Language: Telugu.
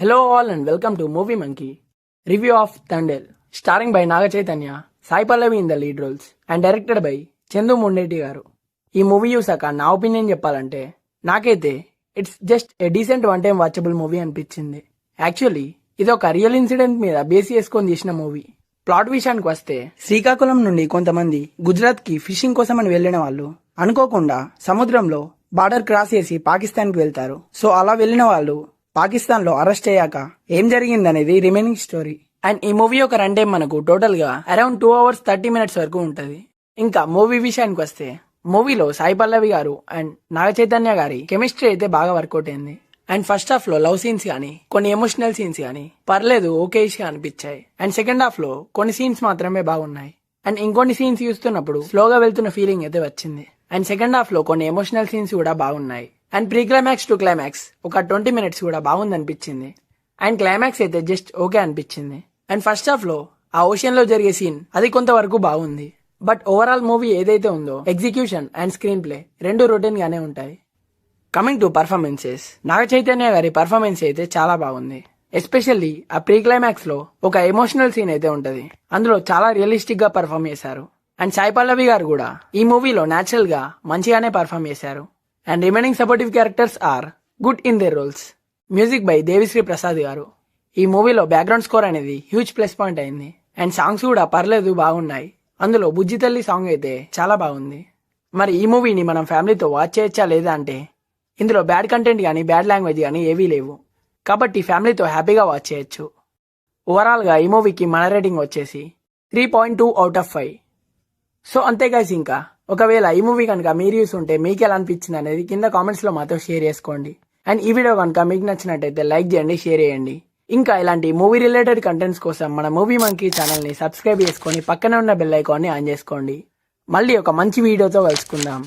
Hello all and welcome to Movie Monkey. Review of Thandel, starring by Naga Chaitanya, Sai Pallavi in the lead roles and directed by Chandu Mundetti garu. ఈ మూవీ చూసాక నా ఒపీనియన్ చెప్పాలంటే నాకైతే it's just a decent one time watchable movie అనిపించింది. యాక్చువల్లీ ఇది ఒక రియల్ ఇన్సిడెంట్ మీద బేస్ చేసుకొని తీసిన మూవీ. ప్లాట్ విషయానికి వస్తే శ్రీకాకుళం నుండి కొంతమంది గుజరాత్ కి ఫిషింగ్ కోసం అని వెళ్లిన వాళ్ళు అనుకోకుండా సముద్రంలో బార్డర్ క్రాస్ చేసి పాకిస్తాన్ కి వెళ్తారు. సో అలా వెళ్లిన వాళ్ళు పాకిస్తాన్ లో అరెస్ట్ అయ్యాక ఏం జరిగిందనేది రిమైనింగ్ స్టోరీ. అండ్ ఈ మూవీ ఒక రన్ టైం మనకు టోటల్ గా అరౌండ్ 2 hours 30 minutes వరకు ఉంటది. ఇంకా మూవీ విషయానికి వస్తే మూవీలో సాయి పల్లవి గారు అండ్ నాగ చైతన్య గారి కెమిస్ట్రీ అయితే బాగా వర్కౌట్ అయింది. అండ్ ఫస్ట్ హాఫ్ లో లవ్ సీన్స్ గానీ కొన్ని ఎమోషనల్ సీన్స్ గానీ పర్లేదు ఓకేష్ గా అనిపించాయి. అండ్ సెకండ్ హాఫ్ లో కొన్ని సీన్స్ మాత్రమే బాగున్నాయి. అండ్ ఇంకొన్ని సీన్స్ చూస్తున్నప్పుడు స్లోగా వెళ్తున్న ఫీలింగ్ అయితే వచ్చింది. అండ్ సెకండ్ హాఫ్ లో కొన్ని ఎమోషనల్ సీన్స్ కూడా బాగున్నాయి. And pre climax to climax ఒక 20 minutes కూడా బాగుంది అనిపించింది. అండ్ క్లైమాక్స్ అయితే జస్ట్ ఓకే అనిపించింది. అండ్ ఫస్ట్ హాఫ్ లో ఆ ఓషన్ లో జరిగే సీన్ అది కొంతవరకు బాగుంది. బట్ ఓవరాల్ మూవీ ఏదైతే ఉందో ఎగ్జిక్యూషన్ అండ్ స్క్రీన్ ప్లే రెండు రొటీన్ గానే ఉంటాయి. Coming to performances, Naga Chaitanya గారి పర్ఫార్మెన్స్ అయితే చాలా బాగుంది. ఎస్పెషల్లీ ఆ ప్రీ క్లైమాక్స్ లో ఒక ఎమోషనల్ సీన్ అయితే ఉంటది, అందులో చాలా రియలిస్టిక్ గా పర్ఫామ్ చేశారు. అండ్ సాయి పల్లవి గారు కూడా ఈ మూవీలో నేచురల్ గా మంచిగానే పర్ఫామ్ చేశారు. And remaining supportive characters are good in there roles. Music by Devi Sri Prasad గారు. ఈ మూవీలో బ్యాక్గ్రౌండ్ స్కోర్ అనేది హ్యూజ్ ప్లస్ పాయింట్ అయింది. అండ్ సాంగ్స్ కూడా పర్లేదు బాగున్నాయి. అందులో బుజ్జి తల్లి సాంగ్ అయితే చాలా బాగుంది. మరి ఈ మూవీని మనం ఫ్యామిలీతో వాచ్ చేయొచ్చా లేదా అంటే ఇందులో బ్యాడ్ కంటెంట్ కానీ బ్యాడ్ లాంగ్వేజ్ కానీ ఏవీ లేవు, కాబట్టి ఫ్యామిలీతో హ్యాపీగా వాచ్ చేయొచ్చు. ఓవరాల్ గా ఈ మూవీకి మన రేటింగ్ వచ్చేసి 3.2 out of 5. సో అంతే గైస్, ఇంకా ఒకవేళ ఈ మూవీ కనుక మీరు చూస్తుంటే మీకు ఎలా అనిపించింది అనేది కింద కామెంట్స్ లో మాతో షేర్ చేసుకోండి. అండ్ ఈ వీడియో కనుక మీకు నచ్చినట్టయితే లైక్ చేయండి, షేర్ చేయండి. ఇంకా ఇలాంటి మూవీ రిలేటెడ్ కంటెంట్స్ కోసం మన మూవీ మంకీ ఛానల్ ని సబ్స్క్రైబ్ చేసుకొని పక్కనే ఉన్న బెల్ ఐకాన్ ని ఆన్ చేసుకోండి. మళ్ళీ ఒక మంచి వీడియోతో కలుసుకుందాం.